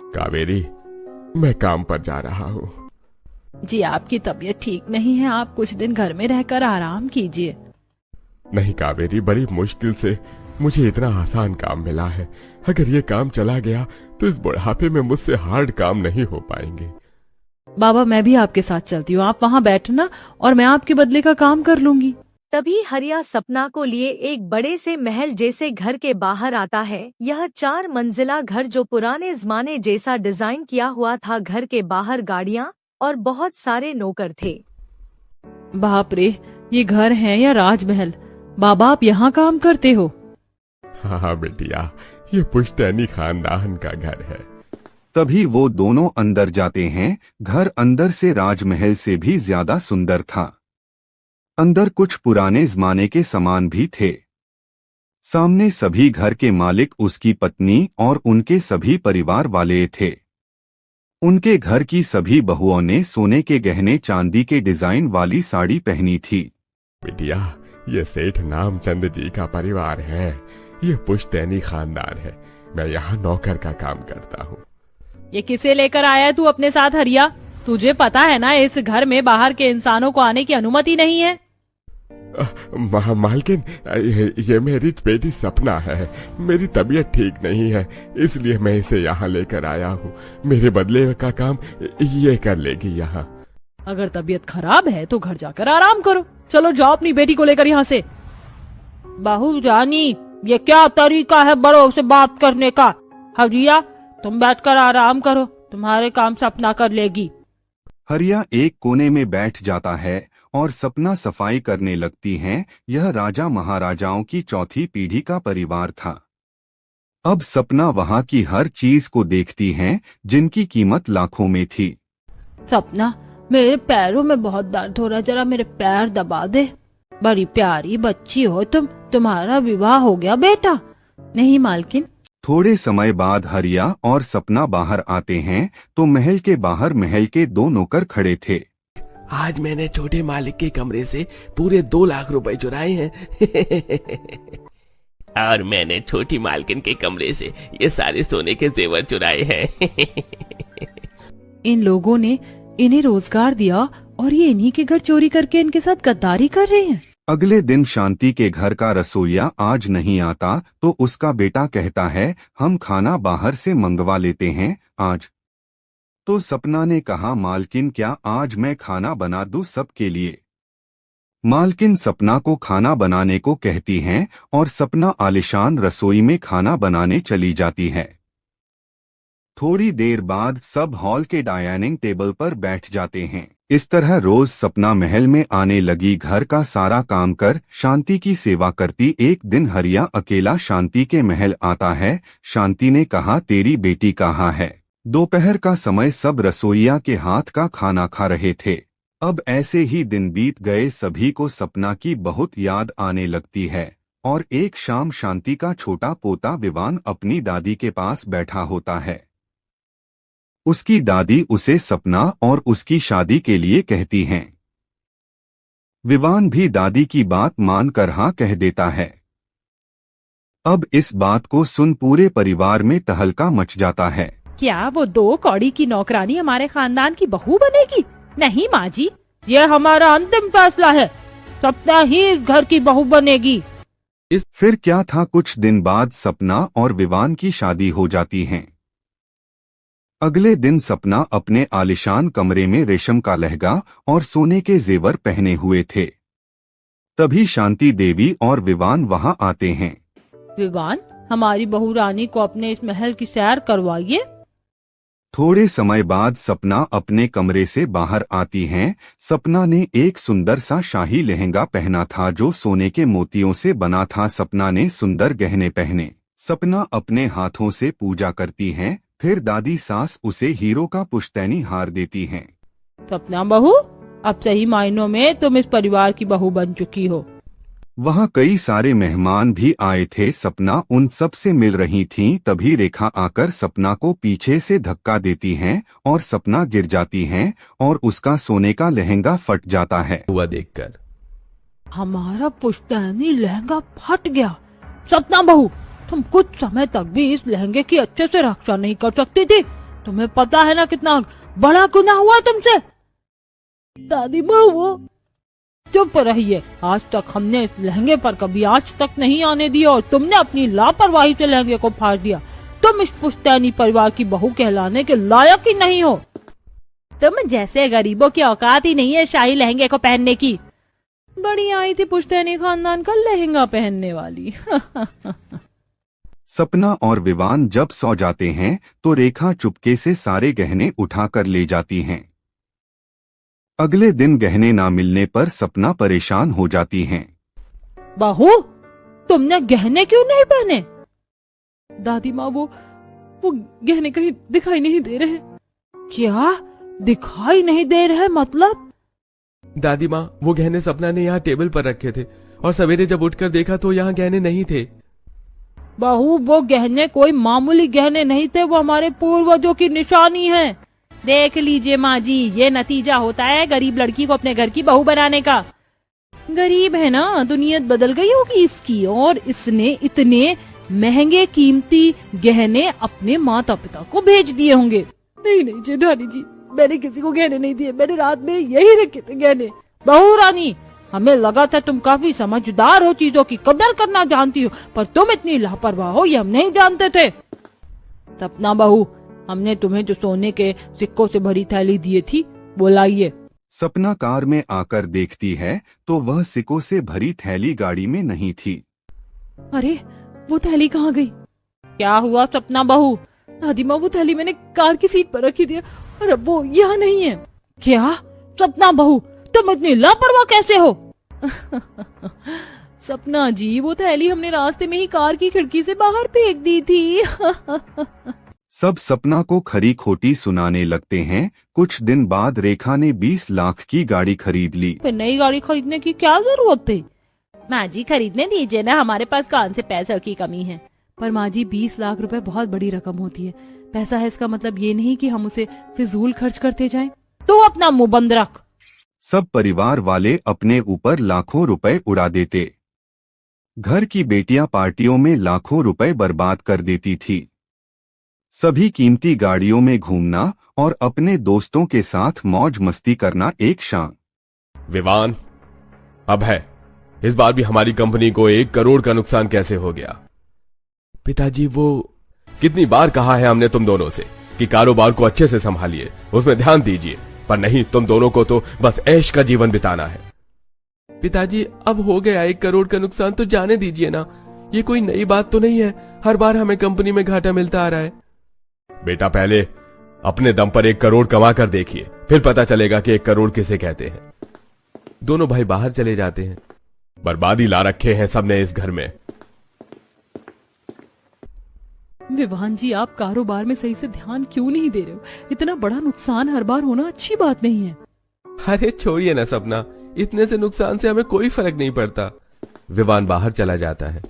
कावेरी, मैं काम पर जा रहा हूँ। जी आपकी तबीयत ठीक नहीं है, आप कुछ दिन घर में रहकर आराम कीजिए। नहीं कावेरी, बड़ी मुश्किल से मुझे इतना आसान काम मिला है। अगर ये काम चला गया तो इस बुढ़ापे में मुझसे हार्ड काम नहीं हो पाएंगे। बाबा मैं भी आपके साथ चलती हूँ, आप वहाँ बैठना और मैं आपके बदले का काम कर लूंगी। तभी हरिया सपना को लिए एक बड़े से महल जैसे घर के बाहर आता है। यह 4 मंजिला घर जो पुराने जमाने जैसा डिजाइन किया हुआ था। घर के बाहर गाड़ियाँ और बहुत सारे नौकर थे। बाप रे, ये घर है या राजमहल? बाबा आप यहाँ काम करते हो? हाँ बेटिया, ये पुश्तैनी खानदान का घर है। तभी वो दोनों अंदर जाते हैं। घर अंदर से राजमहल से भी ज्यादा सुंदर था। अंदर कुछ पुराने जमाने के सामान भी थे। सामने सभी घर के मालिक, उसकी पत्नी और उनके सभी परिवार वाले थे। उनके घर की सभी बहुओं ने सोने के गहने, चांदी के डिजाइन वाली साड़ी पहनी थी। बेटिया, ये सेठ नामचंद जी का परिवार है। ये पुश्तैनी खानदान है। मैं यहाँ नौकर का काम करता हूँ। ये किसे लेकर आया तू अपने साथ हरिया? तुझे पता है ना इस घर में बाहर के इंसानों को आने की अनुमति नहीं है। मालकिन, ये मेरी बेटी सपना है। मेरी तबीयत ठीक नहीं है, इसलिए मैं इसे यहाँ लेकर आया हूँ। मेरे बदले का काम ये कर लेगी यहाँ। अगर तबीयत खराब है तो घर जाकर आराम करो। चलो जाओ अपनी बेटी को लेकर यहाँ से। बहू जानी, ये क्या तरीका है बड़ों से बात करने का? हरिया तुम बैठकर आराम करो, तुम्हारे काम सपना कर लेगी। हरिया एक कोने में बैठ जाता है और सपना सफाई करने लगती हैं। यह राजा महाराजाओं की चौथी पीढ़ी का परिवार था। अब सपना वहाँ की हर चीज को देखती हैं, जिनकी कीमत लाखों में थी। सपना, मेरे पैरों में बहुत दर्द हो रहा है, जरा मेरे पैर दबा दे। बड़ी प्यारी बच्ची हो तुम, तुम्हारा विवाह हो गया बेटा? नहीं मालकिन। थोड़े समय बाद हरिया और सपना बाहर आते हैं तो महल के बाहर महल के 2 नौकर खड़े थे। आज मैंने छोटे मालिक के कमरे से पूरे 2 लाख रुपए चुराए हैं। और मैंने छोटी मालकिन के कमरे से ये सारे सोने के जेवर चुराए हैं। इन लोगों ने इन्हें रोजगार दिया और ये इन्हीं के घर चोरी करके इनके साथ गद्दारी कर रहे हैं। अगले दिन शांति के घर का रसोइया आज नहीं आता तो उसका बेटा कहता है, हम खाना बाहर से मंगवा लेते हैं आज। तो सपना ने कहा, मालकिन क्या आज मैं खाना बना दूं सबके लिए? मालकिन सपना को खाना बनाने को कहती हैं और सपना आलिशान रसोई में खाना बनाने चली जाती है। थोड़ी देर बाद सब हॉल के डाइनिंग टेबल पर बैठ जाते हैं। इस तरह रोज सपना महल में आने लगी, घर का सारा काम कर शांति की सेवा करती। एक दिन हरिया अकेला शांति के महल आता है। शांति ने कहा, तेरी बेटी कहाँ है? दोपहर का समय सब रसोइया के हाथ का खाना खा रहे थे। अब ऐसे ही दिन बीत गए। सभी को सपना की बहुत याद आने लगती है और एक शाम शांति का छोटा पोता विवान अपनी दादी के पास बैठा होता है। उसकी दादी उसे सपना और उसकी शादी के लिए कहती हैं। विवान भी दादी की बात मानकर हाँ कह देता है। अब इस बात को सुन पूरे परिवार में तहलका मच जाता है। क्या वो 2 कौड़ी की नौकरानी हमारे खानदान की बहू बनेगी? नहीं माँ जी, ये हमारा अंतिम फैसला है। सपना ही इस घर की बहू बनेगी। फिर क्या था, कुछ दिन बाद सपना और विवान की शादी हो जाती है। अगले दिन सपना अपने आलिशान कमरे में रेशम का लहंगा और सोने के जेवर पहने हुए थे। तभी शांति देवी और विवान वहां आते हैं। विवान, हमारी बहू रानी को अपने इस महल की सैर करवाइए। थोड़े समय बाद सपना अपने कमरे से बाहर आती हैं। सपना ने एक सुंदर सा शाही लहंगा पहना था जो सोने के मोतियों से बना था। सपना ने सुंदर गहने पहने। सपना अपने हाथों से पूजा करती हैं। फिर दादी सास उसे हीरो का पुश्तैनी हार देती हैं। सपना बहू, अब सही मायनों में तुम इस परिवार की बहू बन चुकी हो। वहाँ कई सारे मेहमान भी आए थे। सपना उन सब से मिल रही थीं। तभी रेखा आकर सपना को पीछे से धक्का देती हैं और सपना गिर जाती हैं और उसका सोने का लहंगा फट जाता है। हुआ देखकर हमारा पुश्तैनी लहंगा फट गया। सपना बहू, तुम कुछ समय तक भी इस लहंगे की अच्छे से रक्षा नहीं कर सकती थी। तुम्हें पता है ना कितना बड़ा गुनाह हुआ तुमसे। दादी माँ वो चुप रहिए, आज तक हमने इस लहंगे पर कभी आंच तक नहीं आने दिया और तुमने अपनी लापरवाही से लहंगे को फाड़ दिया। तुम इस पुश्तैनी परिवार की बहू कहलाने के लायक ही नहीं हो। तुम जैसे गरीबों की औकात ही नहीं है शाही लहंगे को पहनने की। बड़ी आई थी पुश्तैनी खानदान का लहंगा पहनने वाली। सपना और विवान जब सो जाते हैं तो रेखा चुपके से सारे गहने उठाकर ले जाती हैं। अगले दिन गहने ना मिलने पर सपना परेशान हो जाती हैं। बहू तुमने गहने क्यों नहीं पहने? दादी माँ वो गहने कहीं दिखाई नहीं दे रहे। क्या दिखाई नहीं दे रहे मतलब? दादी माँ वो गहने सपना ने यहाँ टेबल पर रखे थे और सवेरे जब उठकर देखा तो यहाँ गहने नहीं थे। बहू वो गहने कोई मामूली गहने नहीं थे, वो हमारे पूर्वजों की निशानी है। देख लीजिए माँ जी, ये नतीजा होता है गरीब लड़की को अपने घर की बहू बनाने का। गरीब है ना, दुनिया बदल गई होगी इसकी और इसने इतने महंगे कीमती गहने अपने माता पिता को भेज दिए होंगे। नहीं नहीं जेठानी जी, मैंने किसी को गहने नहीं दिए, मैंने रात में यही रखे थे गहने। बहू रानी, हमें लगा था तुम काफी समझदार हो, चीजों की कदर करना जानती हो, पर तुम इतनी लापरवाह हो ये हम नहीं जानते थे। सपना बहू, हमने तुम्हें जो सोने के सिक्कों से भरी थैली दी थी वो लाइए। सपना कार में आकर देखती है तो वह सिक्कों से भरी थैली गाड़ी में नहीं थी। अरे वो थैली कहाँ गई? क्या हुआ सपना बहू? दादी माँ वो थैली मैंने कार की सीट पर रखी थी और अब वो यहाँ नहीं है। क्या सपना बहू, तुम इतनी लापरवाह कैसे हो? सपना जी वो थैली हमने रास्ते में ही कार की खिड़की से बाहर फेंक दी थी। सब सपना को खरी खोटी सुनाने लगते हैं। कुछ दिन बाद रेखा ने 20 लाख की गाड़ी खरीद ली। फिर नई गाड़ी खरीदने की क्या जरूरत थी? माँ जी खरीदने दीजिए ना, हमारे पास कौन से पैसों की कमी है। पर माँ जी 20 लाख रुपए बहुत बड़ी रकम होती है। पैसा है इसका मतलब ये नहीं कि हम उसे फिजूल खर्च करते जाएं। तो अपना मुंह बंद रख। सब परिवार वाले अपने ऊपर लाखों रुपए उड़ा देते। घर की बेटियां पार्टियों में लाखों रुपए बर्बाद कर देती थी। सभी कीमती गाड़ियों में घूमना और अपने दोस्तों के साथ मौज मस्ती करना एक शान। विवान, अब है इस बार भी हमारी कंपनी को 1 करोड़ का नुकसान कैसे हो गया? पिताजी वो कितनी बार कहा है हमने तुम दोनों से कि कारोबार को अच्छे से संभालिए, उसमें ध्यान दीजिए, पर नहीं, तुम दोनों को तो बस ऐश का जीवन बिताना है। पिताजी अब हो गया 1 करोड़ का नुकसान तो जाने दीजिए ना, ये कोई नई बात तो नहीं है, हर बार हमें कंपनी में घाटा मिलता आ रहा है। बेटा पहले अपने दम पर 1 करोड़ कमा कर देखिए, फिर पता चलेगा कि 1 करोड़ किसे कहते हैं। दोनों भाई बाहर चले जाते हैं। बर्बादी ला रखे हैं सबने इस घर में। विवान जी आप कारोबार में सही से ध्यान क्यों नहीं दे रहे हो? इतना बड़ा नुकसान हर बार होना अच्छी बात नहीं है। अरे छोड़िए ना सपना, इतने से नुकसान से हमें कोई फर्क नहीं पड़ता। विवान बाहर चला जाता है।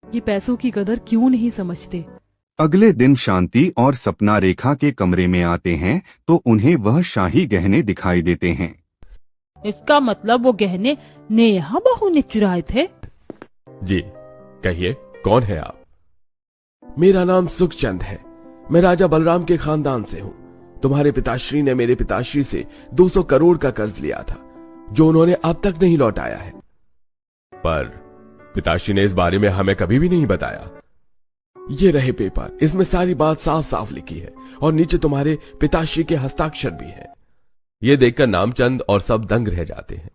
ये पैसों की कदर क्यों नहीं समझते? अगले दिन शांति और सपना रेखा के कमरे में आते हैं तो उन्हें वह शाही गहने दिखाई देते हैं। इसका मतलब वो गहने नेहा बहू ने चुराए थे? जी कहिए, कौन है आप? मेरा नाम सुखचंद है, मैं राजा बलराम के खानदान से हूँ। तुम्हारे पिताश्री ने मेरे पिताश्री से 200 करोड़ का कर्ज लिया था, जो उन्होंने अब तक नहीं लौटाया है। पर पिताश्री ने इस बारे में हमें कभी भी नहीं बताया। ये रहे पेपर, इसमें सारी बात साफ साफ लिखी है और नीचे तुम्हारे पिताश्री के हस्ताक्षर भी है। ये देखकर नामचंद और सब दंग रह जाते हैं।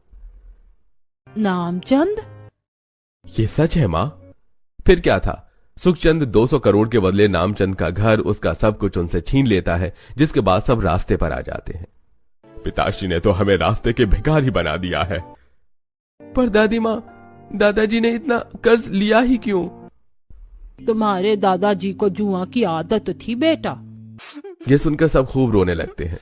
नामचंद? ये सच है माँ? फिर क्या था, सुखचंद 200 करोड़ के बदले नामचंद का घर, उसका सब कुछ उनसे छीन लेता है, जिसके बाद सब रास्ते पर आ जाते हैं। पिताश्री ने तो हमें रास्ते के भिखारी बना दिया है। पर दादी माँ, दादाजी ने इतना कर्ज लिया ही क्यों? तुम्हारे दादाजी को जुआ की आदत थी बेटा। ये सुनकर सब खूब रोने लगते हैं।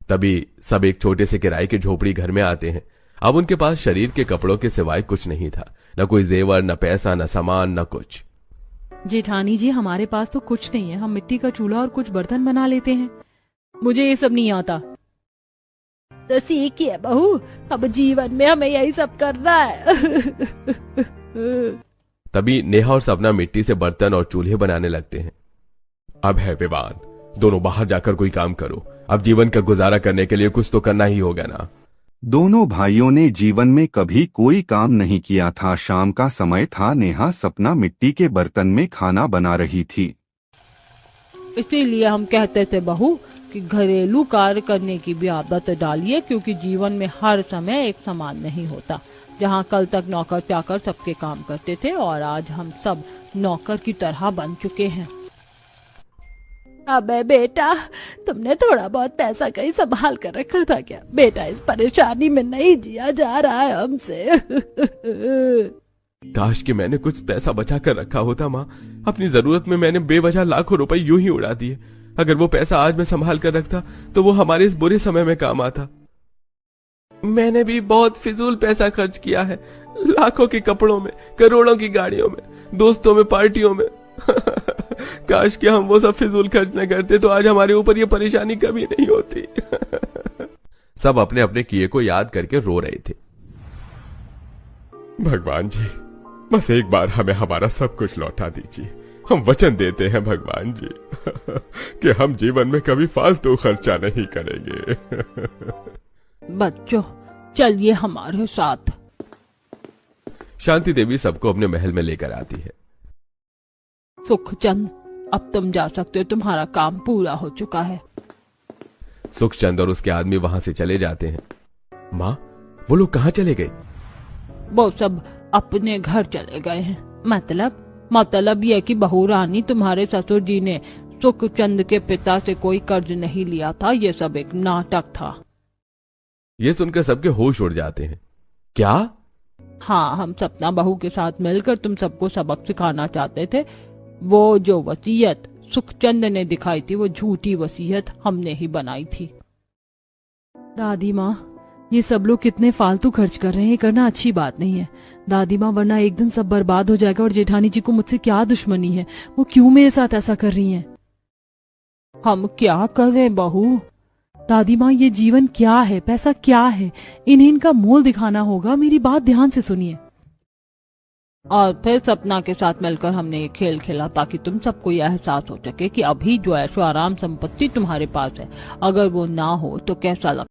तभी सब एक छोटे से किराए के झोपड़ी घर में आते हैं। अब उनके पास शरीर के कपड़ों के सिवाय कुछ नहीं था, न कोई जेवर, न पैसा, न सामान, न कुछ। जेठानी जी हमारे पास तो कुछ नहीं है, हम मिट्टी का चूल्हा और कुछ बर्तन बना लेते हैं। मुझे ये सब नहीं आता। तो सीखिए बहू, अब जीवन में हमें यही सब करना है। तभी नेहा और सपना मिट्टी से बर्तन और चूल्हे बनाने लगते हैं। अब है विवान, दोनों बाहर जाकर कोई काम करो, अब जीवन का गुजारा करने के लिए कुछ तो करना ही होगा ना। दोनों भाइयों ने जीवन में कभी कोई काम नहीं किया था। शाम का समय था। नेहा सपना मिट्टी के बर्तन में खाना बना रही थी। इसीलिए हम कहते थे बहू कि घरेलू कार्य करने की भी आदत डालिए, क्योंकि जीवन में हर समय एक समान नहीं होता। जहाँ कल तक नौकर चाकर सबके काम करते थे और आज हम सब नौकर की तरह बन चुके हैं। अबे बेटा, तुमने थोड़ा बहुत पैसा कहीं संभाल कर रखा था क्या? बेटा, इस परेशानी में नहीं जिया जा रहा है हमसे। काश कि मैंने कुछ पैसा बचा कर रखा होता माँ। अपनी जरूरत में मैंने बेवजह लाखों रुपए यूं ही उड़ा दिए। अगर वो पैसा आज मैं संभाल कर रखता तो वो हमारे इस बुरे समय में काम आता। मैंने भी बहुत फिजूल पैसा खर्च किया है, लाखों के कपड़ों में, करोड़ों की गाड़ियों में, दोस्तों में, पार्टियों में। काश कि हम वो सब फिजूल खर्च न करते तो आज हमारे ऊपर ये परेशानी कभी नहीं होती। सब अपने अपने किए को याद करके रो रहे थे। भगवान जी, बस एक बार हमें हमारा सब कुछ लौटा दीजिए। हम वचन देते हैं भगवान जी कि हम जीवन में कभी फालतू खर्चा नहीं करेंगे। बच्चों, चलिए हमारे साथ। शांति देवी सबको अपने महल में लेकर आती है। सुखचंद, अब तुम जा सकते हो, तुम्हारा काम पूरा हो चुका है। सुखचंद और उसके आदमी वहां से चले जाते हैं। माँ, वो लोग कहाँ चले गए? वो सब अपने घर चले गए हैं। मतलब ये कि बहू रानी, तुम्हारे ससुर जी ने सुखचंद के पिता से कोई कर्ज नहीं लिया था। ये सब एक नाटक था। ये सुनकर सबके होश उड़ जाते हैं। क्या? हाँ, हम सपना बहू के साथ मिलकर तुम सबको सबक सिखाना चाहते थे। वो जो वसीयत सुखचंद ने दिखाई थी, वो झूठी वसीयत हमने ही बनाई थी। दादी माँ, ये सब लोग कितने फालतू खर्च कर रहे हैं, करना अच्छी बात नहीं है दादी माँ, वरना एक दिन सब बर्बाद हो जाएगा। और जेठानी जी को मुझसे क्या दुश्मनी है? वो क्यों मेरे साथ ऐसा कर रही हैं? हम क्या करें बहू? दादी माँ, ये जीवन क्या है, पैसा क्या है? इन्हें इनका मोल दिखाना होगा। मेरी बात ध्यान से सुनिए। और फिर सपना के साथ मिलकर हमने ये खेल खेला ताकि तुम सबको यह एहसास हो सके कि अभी जो ऐशो आराम संपत्ति तुम्हारे पास है, अगर वो ना हो तो कैसा लगता।